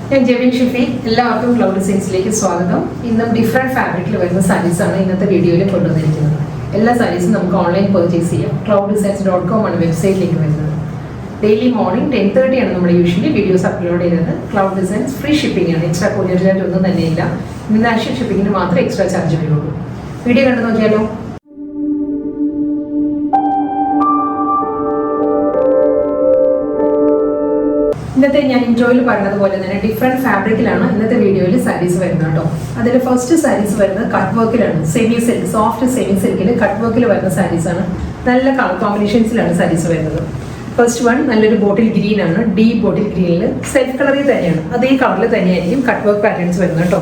ഞാൻ ജെവിൻ ഷിഫി. എല്ലാവർക്കും ക്ലൗഡ് ഡിസൈൻസിലേക്ക് സ്വാഗതം. ഇന്നും ഡിഫറെൻറ്റ് ഫാബ്രിക്കിൽ വരുന്ന സാരീസാണ് ഇന്നത്തെ വീഡിയോയിൽ കൊണ്ടുവന്നിരിക്കുന്നത്. എല്ലാ സാരീസും നമുക്ക് ഓൺലൈൻ പർച്ചേസ് ചെയ്യാം. clouddesigns.com ആണ് വെബ്സൈറ്റിലേക്ക് വരുന്നത്. ഡെയിലി മോർണിംഗ് 10:30 ആണ് നമ്മൾ യൂഷ്വലി വീഡിയോസ് അപ്ലോഡ് ചെയ്യുന്നത്. ക്ലൗഡ് ഡിസൈൻസ് ഫ്രീ ഷിപ്പിംഗ് ആണ്. എക്സ്ട്രാ കൊറിയർ ചാർജ് ഒന്നും തന്നെയില്ല. ഇന്റർനാഷണൽ ഷിപ്പിങ്ങിന് മാത്രമേ എക്സ്ട്രാ ചാർജ് വരുള്ളൂ. വീഡിയോ കണ്ടു നോക്കിയാലോ. ഇന്നത്തെ ഞാൻ ഇൻട്രോയിൽ പറഞ്ഞതുപോലെ തന്നെ ഡിഫറെൻറ്റ് ഫാബ്രിക്കിലാണ് ഇന്നത്തെ വീഡിയോയിൽ സാരീസ് വരുന്നത് കേട്ടോ. അതിൽ ഫസ്റ്റ് സാരീസ് വരുന്നത് കട്ട് വർക്കിലാണ്. സെമി സിൽക്ക്, സോഫ്റ്റ് സെമി സിൽക്കിൽ കട്ട് വർക്കിൽ വരുന്ന സാരീസാണ്. നല്ല കളർ കോമ്പിനേഷൻസിലാണ് സാരീസ് വരുന്നത്. ഫസ്റ്റ് വൺ നല്ലൊരു ബോട്ടിൽ ഗ്രീൻ ആണ്. ഡീപ് ബോട്ടിൽ ഗ്രീനിൽ സെൽഫ് കളറിൽ തന്നെയാണ്. അതേ കളറിൽ തന്നെയായിരിക്കും കട്ട് വർക്ക് പാറ്റേൺസ് വരുന്നത് കേട്ടോ.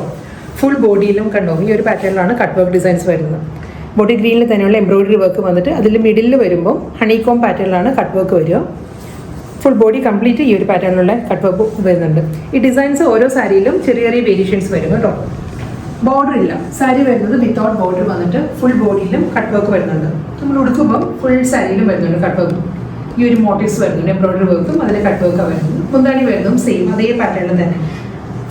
ഫുൾ ബോഡിയിലും കണ്ടോ ഈ ഒരു പാറ്റേണിലാണ് കട്ട് വർക്ക് ഡിസൈൻസ് വരുന്നത്. ബോട്ടിൽ ഗ്രീനിൽ തന്നെയുള്ള എംബ്രോയിഡറി വർക്ക് വന്നിട്ട് അതിൽ മിഡിലിൽ വരുമ്പോൾ ഹണികോം പാറ്റേണിലാണ് കട്ട് വർക്ക് വരിക. ഫുൾ ബോഡി കംപ്ലീറ്റ് ഈ ഒരു പാറ്റേണിലുള്ള കട്ട് വർക്ക് വരുന്നുണ്ട്. ഈ ഡിസൈൻസ് ഓരോ സാരിയിലും ചെറിയ ചെറിയ വേരിയേഷൻസ് വരും കേട്ടോ. ബോർഡർ ഇല്ല. സാരി വരുന്നത് വിത്തൗട്ട് ബോർഡർ വന്നിട്ട് ഫുൾ ബോഡിയിലും കട്ട് വർക്ക് വരുന്നുണ്ട്. നമ്മൾ ഉടുക്കുമ്പോൾ ഫുൾ സാരിയിലും വരുന്നുണ്ട് കട്ട് വർക്ക്. ഈ ഒരു മോട്ടീവ്സ് വരുന്നുണ്ട്. എംബ്രോയിഡറി വർക്കും അതിൽ കട്ട് വർക്കാണ് വരുന്നത്. മുന്താണി വരുന്നതും സെയിം അതേ പാറ്റേണിൽ തന്നെ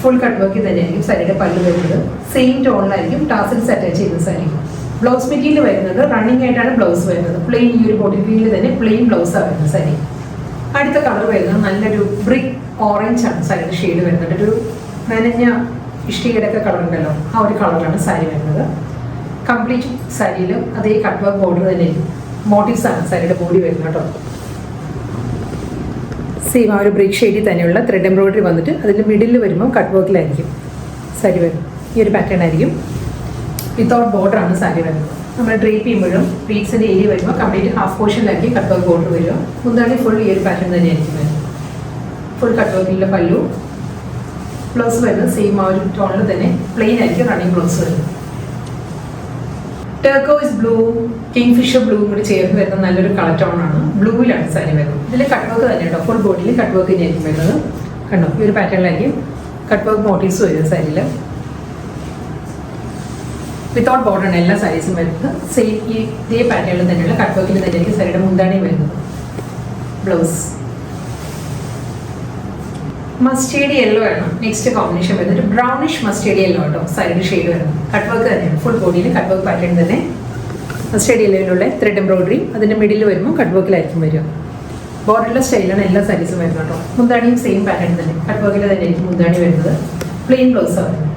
ഫുൾ കട്ട് വർക്കിൽ തന്നെയായിരിക്കും സാരിയുടെ പല്ല് വരുന്നത്. സെയിം ടോണിലായിരിക്കും ടാസിൽസ് അറ്റാച്ച് ചെയ്യുന്ന സാരി. ബ്ലൗസ് മെറ്റീരിയൽ വരുന്നത് റണ്ണിങ് ആയിട്ടാണ് ബ്ലൗസ് വരുന്നത്. പ്ലെയിൻ ഈ ഒരു ബോഡി ഗ്രീനിൽ തന്നെ പ്ലെയിൻ ബ്ലൗസാണ് വരുന്നത് സാരി. അടുത്ത കളർ വരുന്നത് നല്ലൊരു ബ്രിക്ക് ഓറഞ്ച് ആണ് സാരിയുടെ ഷെയ്ഡ് വരുന്നത്. ഒരു നനഞ്ഞ ഇഷ്ടികയുടെയൊക്കെ കളർ ഉണ്ടല്ലോ, ആ ഒരു കളറാണ് സാരി വരുന്നത്. കംപ്ലീറ്റ് സാരിയിലും അതേ കട്ട് വർക്ക് ബോർഡർ തന്നെ മോട്ടീവ്സ് ആണ് സാരിയുടെ ബോഡി വരുന്നത് കേട്ടോ. സെയിം ആ ഒരു ബ്രിക്ക് ഷെയ്ഡിൽ തന്നെയുള്ള ത്രെഡ് എംബ്രോയിഡറി വന്നിട്ട് അതിൻ്റെ മിഡിൽ വരുമ്പോൾ കട്ട് വർക്കിലായിരിക്കും സാരി വരുന്നത്. ഈ ഒരു പാറ്റേൺ ആയിരിക്കും. വിത്തൗട്ട് ബോർഡർ ആണ് സാരി വരുന്നത്. നമ്മൾ ഡ്രേപ്പ് ചെയ്യുമ്പോഴും പ്ലീറ്റ്സിൻ്റെ ഏരിയ വരുമ്പോൾ കംപ്ലീറ്റ് ഹാഫ് പോർഷനിലാക്കി കട്ട് വർക്ക് ബോർഡർ വരിക. മുന്താണി ഫുൾ ഈ ഒരു പാറ്റേൺ തന്നെയായിരിക്കും വരുന്നത്. ഫുൾ കട്ട് വർക്കിലുള്ള പല്ലു. ബ്ലൗസ് വരുന്നത് സെയിം ആ ഒരു ടോണിൽ തന്നെ പ്ലെയിൻ ആയിരിക്കും റണ്ണിങ് ബ്ലൗസ് വരുന്നത്. Turquoise blue, kingfisher blue കൂടി ചേർന്ന് വരുന്ന നല്ലൊരു കളർ ടോണാണ്. ബ്ലൂവിലാണ് സാരി വരുന്നത്. ഇതിൽ കട്ട് വർക്ക് തന്നെ കേട്ടോ. ഫുൾ ബോഡിയിൽ കട്ട് വർക്ക് തന്നെയായിരിക്കും വരുന്നത്. കണ്ടോ ഈ ഒരു പാറ്റേണിലായിരിക്കും കട്ട് വർക്ക് മോട്ടീവ്സ് വരുന്നത് സാരിയിൽ. വിത്തൗട്ട് ബോർഡറാണ് എല്ലാ സാരീസും വരുന്നത്. സെയിം ഈ ഇതേ പാറ്റേണിൽ തന്നെയുള്ള കട്ട് വർക്കിൽ തന്നെയായിരിക്കും സാരിയുടെ മുന്താണി വരുന്നത്. ബ്ലൗസ് മസ്റ്റേർഡ് യെല്ലോ ആണ് നെക്സ്റ്റ് കോമ്പിനേഷൻ വരുന്നത്. ഒരു ബ്രൗണിഷ് മസ്റ്റേർഡ് യെല്ലോ കേട്ടോ സാരിയുടെ ഷെയ്ഡ് വരുന്നത്. കട്ട് വർക്ക് തന്നെയാണ്. ഫുൾ ബോഡിയിൽ കട്ട് വർക്ക് പാറ്റേൺ തന്നെ. മസ്റ്റേർഡ് യെല്ലോയിലുള്ള ത്രെഡ് എംബ്രോയിഡറി അതിൻ്റെ മിഡിൽ വരുമ്പോൾ കട്ട് വർക്കിലായിരിക്കും വരിക. ബോർഡറിലെ സ്റ്റൈലാണ് എല്ലാ സാരീസും വരുന്നത് കേട്ടോ. മുന്താണിയും സെയിം പാറ്റേൺ തന്നെ കട്ട് വർക്കിൽ തന്നെയായിരിക്കും മുന്താണി വരുന്നത്. പ്ലെയിൻ ബ്ലൗസാണ് വരുന്നത്.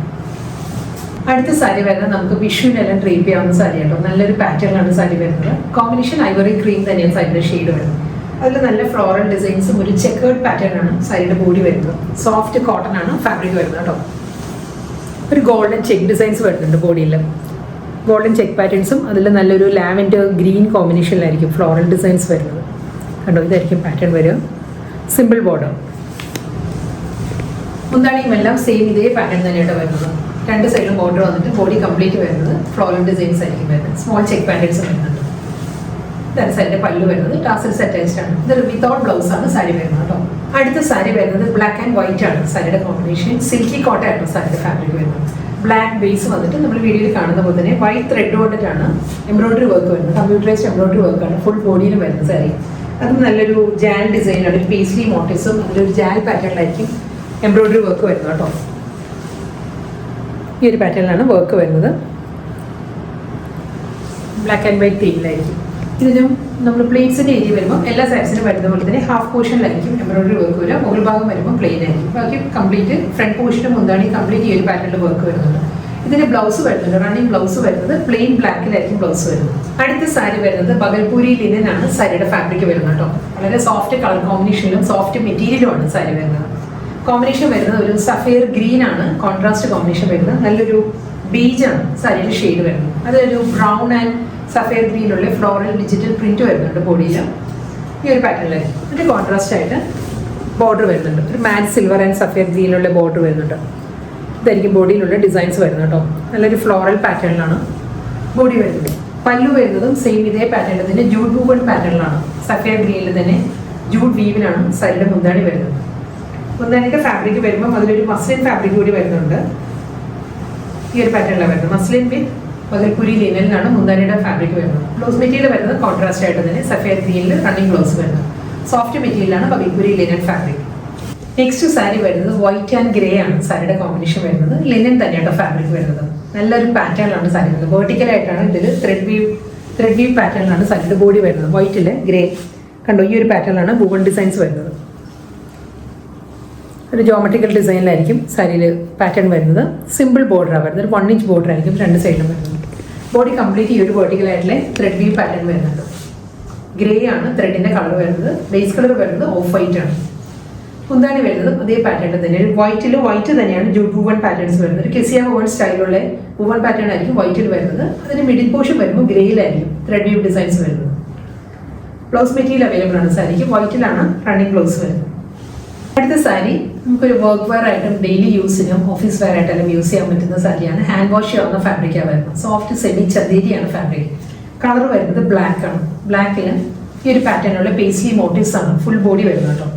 അടുത്ത സാരി വരുന്നത് നമുക്ക് വിഷുവിനെല്ലാം ഡ്രേപ്പ് ചെയ്യാവുന്ന സാരി കേട്ടോ. നല്ലൊരു പാറ്റേണിലാണ് സാരി വരുന്നത്. കോമ്പിനേഷൻ ഐവറി ക്രീം തന്നെയാണ് സാരിയുടെ ഷെയ്ഡ് വരുന്നത്. അതിൽ നല്ല ഫ്ലോറൽ ഡിസൈൻസും ഒരു ചെക്കേർഡ് പാറ്റേൺ ആണ് സാരിയുടെ ബോഡി വരുന്നത്. സോഫ്റ്റ് കോട്ടൺ ആണ് ഫാബ്രിക് വരുന്നത് കേട്ടോ. ഒരു ഗോൾഡൻ ചെക്ക് ഡിസൈൻസ് വരുന്നുണ്ട് ബോഡിയിൽ. ഗോൾഡൻ ചെക്ക് പാറ്റേൺസും അതിൽ നല്ലൊരു ലാവൻഡർ ഗ്രീൻ കോമ്പിനേഷനിലായിരിക്കും ഫ്ലോറൽ ഡിസൈൻസ് വരുന്നത്. കണ്ടോ ഇതായിരിക്കും പാറ്റേൺ വരിക. Simple border. മുന്താണിയും എല്ലാം സെയിം ഇതേ പാറ്റേൺ തന്നെയാണ് വരുന്നത്. രണ്ട് സൈഡിലും ബോർഡർ വന്നിട്ട് ബോഡി കംപ്ലീറ്റ് വരുന്നത് ഫ്ലോറൽ ഡിസൈൻസ് ആയിരിക്കും വരുന്നത്. സ്മോൾ ചെക്ക് പാറ്റേൺസ് വരുന്നുണ്ട്. ഇതാണ് സാരിയുടെ പല്ല് വരുന്നത്. ടാസൽസ് അറ്റാച്ച്ഡ് ആണ്. ഇത് വിത്തൗട്ട് ബ്ലൗസ് ആണ് സാരി വരുന്നത് കേട്ടോ. അടുത്ത സാരി വരുന്നത് ബ്ലാക്ക് ആൻഡ് വൈറ്റ് ആണ് സാരിയുടെ കോമ്പിനേഷൻ. സിൽക്കി കോട്ടൺ ആണ് സാരിയുടെ ഫാബ്രിക് വരുന്നത്. ബ്ലാക്ക് ബേസ് വന്നിട്ട് നമ്മൾ വീഡിയോയിൽ കാണുന്ന പോലെ തന്നെ വൈറ്റ് ത്രെഡ് കൊണ്ടിട്ടാണ് എംബ്രോയിഡറി വർക്ക് വരുന്നത്. കമ്പ്യൂട്ടറൈസ്ഡ് എംബ്രോയിഡറി വർക്കാണ് ഫുൾ ബോഡിയിൽ വരുന്നത് സാരി. അത് നല്ലൊരു ജാൽ ഡിസൈനാണ്. ഒരു പേസ്ലി മോട്ടീവ്സും അതിലൊരു ജാൽ പാറ്റേണിലായിരിക്കും എംബ്രോയിഡറി വർക്ക് വരുന്നത് കേട്ടോ. ഈ ഒരു പാറ്റേണിലാണ് വർക്ക് വരുന്നത്. ബ്ലാക്ക് ആൻഡ് വൈറ്റ് തീമിലായിരിക്കും. ഇതിനും നമ്മൾ പ്ലേറ്റ്സിൻ്റെ ഏരിയ വരുമ്പോൾ എല്ലാ സാരീസിനും വരുന്ന പോലെ തന്നെ ഹാഫ് പോർഷനിലായിരിക്കും എംബ്രോയിഡറി വർക്ക് വരിക. മുകൾ ഭാഗം വരുമ്പോൾ പ്ലെയിൻ ആയിരിക്കും. ബാക്കി കംപ്ലീറ്റ് ഫ്രണ്ട് പോർഷനും മുന്താണി കംപ്ലീറ്റ് ഈ ഒരു പാറ്റേണിൽ വർക്ക് വരുന്നുണ്ട്. ഇതിന് ബ്ലൗസ് വരുന്നുണ്ട്. റണ്ണിങ് ബ്ലൗസ് വരുന്നത് പ്ലെയിൻ ബ്ലാക്കിലായിരിക്കും ബ്ലൗസ് വരുന്നത്. അടുത്ത സാരി വരുന്നത് ബഗൽപൂരി ലിനൻ ആണ് സാരിയുടെ ഫാബ്രിക് വരുന്നത് കേട്ടോ. വളരെ സോഫ്റ്റ് കളർ കോമ്പിനേഷനിലും സോഫ്റ്റ് മെറ്റീരിയലുമാണ് സാരി വരുന്നത്. കോമ്പിനേഷൻ വരുന്നത് ഒരു സഫയർ ഗ്രീൻ ആണ്. കോൺട്രാസ്റ്റ് കോമ്പിനേഷൻ വരുന്നത് നല്ലൊരു ബീജാണ് സാരിയുടെ ഷെയ്ഡ് വരുന്നത്. അതൊരു ബ്രൗൺ ആൻഡ് സഫയർ ഗ്രീനിലുള്ള ഫ്ലോറൽ ഡിജിറ്റൽ പ്രിന്റ് വരുന്നുണ്ട് ബോഡിയിൽ. ഈ ഒരു പാറ്റേണിലായിരിക്കും. എന്നിട്ട് കോൺട്രാസ്റ്റ് ആയിട്ട് ബോർഡർ വരുന്നുണ്ട്. ഒരു മാറ്റ് സിൽവർ ആൻഡ് സഫയർ ഗ്രീനിലുള്ള ബോർഡർ വരുന്നുണ്ട്. ഇതായിരിക്കും ബോഡിയിലുള്ള ഡിസൈൻസ് വരുന്നത് കേട്ടോ. നല്ലൊരു ഫ്ലോറൽ പാറ്റേണിലാണ് ബോഡി വരുന്നത്. പല്ലു വരുന്നതും സെയിം ഇതേ പാറ്റേണിൽ തന്നെ ജൂഡ് വൂവൺ പാറ്റേണിലാണ്. സഫയർ ഗ്രീനിൽ തന്നെ ജൂഡ് വീവിലാണ് സാരിയുടെ മുന്താണി വരുന്നത്. മുന്താണിയുടെ ഫാബ്രിക് വരുമ്പോൾ അതിലൊരു മസ്ലിൻ ഫാബ്രിക് കൂടി വരുന്നുണ്ട്. ഈ ഒരു പാറ്റേണിലാണ് വരുന്നത്. മസ്ലിൻ വിത്ത് ബഗൽപൂരി ലിനനിലാണ് മുന്താണിയുടെ ഫാബ്രിക് വരുന്നത്. ബ്ലൗസ് മെറ്റീരിയൽ വരുന്നത് കോൺട്രാസ്റ്റ് ആയിട്ട് തന്നെ സഫയർ ഗ്രീനിൽ റണ്ണിങ് ബ്ലൗസ് വരുന്നത്. സോഫ്റ്റ് മെറ്റീരിയലാണ് Bhagalpuri linen fabric. Next sari വരുന്നത് വൈറ്റ് ആൻഡ് ഗ്രേ ആണ് സാരിയുടെ കോമ്പിനേഷൻ വരുന്നത്. ലിനൻ തന്നെയാണ് ഫാബ്രിക് വരുന്നത്. നല്ലൊരു പാറ്റേണിലാണ് സാരി വരുന്നത്. വെർട്ടിക്കലായിട്ടാണ് ഇതിൽ ത്രെഡ് വീവ് പാറ്റേണിലാണ് സാരിയുടെ ബോഡി വരുന്നത്. വൈറ്റിൽ ഗ്രേ കണ്ടോ, ഈ ഒരു പാറ്റേണിലാണ് വുവൺ ഡിസൈൻസ് വരുന്നത്. ഒരു ജോമെട്രിക്കൽ ഡിസൈനിലായിരിക്കും സാരിയിൽ പാറ്റേൺ വരുന്നത്. സിമ്പിൾ ബോർഡറാണ് വരുന്നത്. ഒരു 1 ഇഞ്ച് ബോർഡർ ആയിരിക്കും രണ്ട് സൈഡിലും വരുന്നത്. ബോഡി കംപ്ലീറ്റ് ഈ ഒരു വെർട്ടിക്കലായിട്ടുള്ള ത്രെഡ് വീവ് പാറ്റേൺ വരുന്നുണ്ട്. ഗ്രേ ആണ് ത്രെഡിൻ്റെ കളർ വരുന്നത്. ബേസ് കളർ വരുന്നത് ഓഫ് വൈറ്റ് ആണ്. മുന്താണി വരുന്നത് അതേ പാറ്റേണിൽ തന്നെ ഒരു വൈറ്റ് തന്നെയാണ് ജൂട്ട് വുവൺ പാറ്റേൺസ് വരുന്നത്. ഒരു കെസിയ വുവൺ സ്റ്റൈലുള്ള വുവൺ പാറ്റേൺ ആയിരിക്കും വൈറ്റിൽ വരുന്നത്. അതിന് മിഡിൽ പോർഷൻ വരുമ്പോൾ ഗ്രേയിലായിരിക്കും ത്രെഡ് വീവ് ഡിസൈൻസ് വരുന്നത്. ബ്ലൗസ് മെറ്റീരിയൽ അവൈലബിൾ ആണ് സാരിക്ക്. വൈറ്റിലാണ് റണ്ണിങ് ബ്ലൗസ് വരുന്നത്. അടുത്ത സാരി നമുക്കൊരു വർക്ക് വെയർ ആയിട്ടും ഡെയിലി യൂസിനും ഓഫീസ് വെയർ ആയിട്ടെല്ലാം യൂസ് ചെയ്യാൻ പറ്റുന്ന സാരിയാണ്. ഹാൻഡ് വാഷ് ചെയ്യാവുന്ന ഫാബ്രിക്കാണ് വരുന്നത്. സോഫ്റ്റ് സെമി ചന്ദേരിയാണ് ഫാബ്രിക്. കളർ വരുന്നത് ബ്ലാക്ക് ആണ്. ബ്ലാക്കിൽ ഈ ഒരു പാറ്റേണുള്ള പേസ്ലി മോട്ടീവ്സ് ആണ് ഫുൾ ബോഡി വരുന്നത് കേട്ടോ.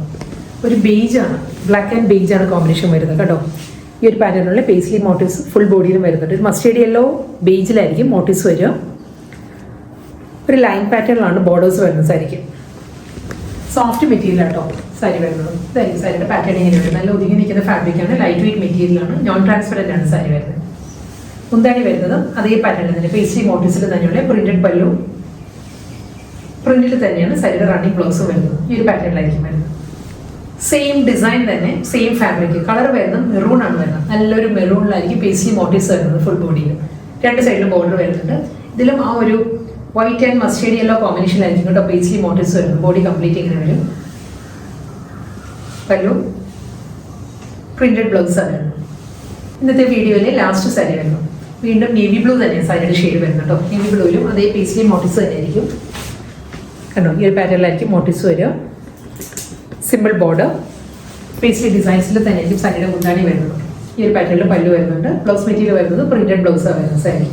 ഒരു ബേജ് ആണ്, ബ്ലാക്ക് ആൻഡ് ബേജ് ആണ് കോമ്പിനേഷൻ വരുന്നത് കേട്ടോ. ഈ ഒരു പാറ്റേണുള്ള പേസ്ലി മോട്ടീവ്സ് ഫുൾ ബോഡിയിലും വരുന്നുണ്ട്. ഒരു മസ്റ്റേർഡ് യെല്ലോ ബേജിലായിരിക്കും മോട്ടീവ്സ് വരിക. ഒരു ലൈൻ പാറ്റേണിലാണ് ബോർഡേഴ്സ് വരുന്നത് സാരിക്ക്. സോഫ്റ്റ് മെറ്റീരിയൽ ആട്ടോ സാരി വരുന്നത്. ഇതായിരിക്കും സാരിയുടെ പാറ്റേൺ ഇങ്ങനെ വരുന്നത്. നല്ല ഒതുങ്ങി നിൽക്കുന്ന ഫാബ്രിക്കാണ്. ലൈറ്റ് വെയിറ്റ് മെറ്റീരിയലാണ്. നോൺ ട്രാൻസ്പെറൻ്റ് ആണ് സാരി വരുന്നത്. മുന്താണി വരുന്നത് അതേ പാറ്റേണിൽ തന്നെ പേസ്ലി മോട്ടീവ്സിൽ തന്നെയുള്ള പ്രിന്റഡ് പല്ലു. പ്രിന്റിൽ തന്നെയാണ് സാരിയുടെ റണ്ണിങ് ബ്ലൗസ് വരുന്നത്. ഈ ഒരു പാറ്റേണിലായിരിക്കും വരുന്നത്. സെയിം ഡിസൈൻ തന്നെ സെയിം ഫാബ്രിക്. കളർ വരുന്നത് മെറൂൺ ആണ് വരുന്നത്. നല്ലൊരു മെറൂണിലായിരിക്കും പേസ്ലി മോട്ടീവ്സ് വരുന്നത് ഫുൾ ബോഡിയിൽ. രണ്ട് സൈഡിലും ബോർഡർ വരുന്നുണ്ട്. ഇതിലും ആ ഒരു വൈറ്റ് ആൻഡ് മസ്റ്റേർഡ് യെല്ലോ കോമ്പിനേഷനിലായിരിക്കും കേട്ടോ പേസ്ലി മോട്ടീവ്സ് വരുന്നത്. ബോഡി കംപ്ലീറ്റ് ഇങ്ങനെ വരും. പല്ലു പ്രിന്റഡ് ബ്ലൗസ് ആണ്. ഇന്നത്തെ വീഡിയോയിലെ ലാസ്റ്റ് സാരി വരുന്നു. വീണ്ടും നേവി ബ്ലൂ തന്നെ സാരിയുടെ ഷെയ്ഡ് വരുന്നത് കേട്ടോ. നേവി ബ്ലൂവിലും അതേ പേസ്ലി മോട്ടീവ്സ് തന്നെ ആയിരിക്കും കണ്ടോ. ഈ ഒരു പാറ്റേണിലായിരിക്കും മോട്ടീവ്സ് വരിക. സിമ്പിൾ ബോർഡർ പേസ്ലി ഡിസൈൻസിൽ തന്നെ ആയിരിക്കും സാരിയുടെ മുന്താണി വരുന്നത്. ഈ ഒരു പാറ്റേണിൽ പല്ലു വരുന്നുണ്ട്. ബ്ലൗസ് മെറ്റീരിയൽ വരുന്നത് പ്രിന്റഡ് ബ്ലൗസാണ് വരുന്നത് സാരി.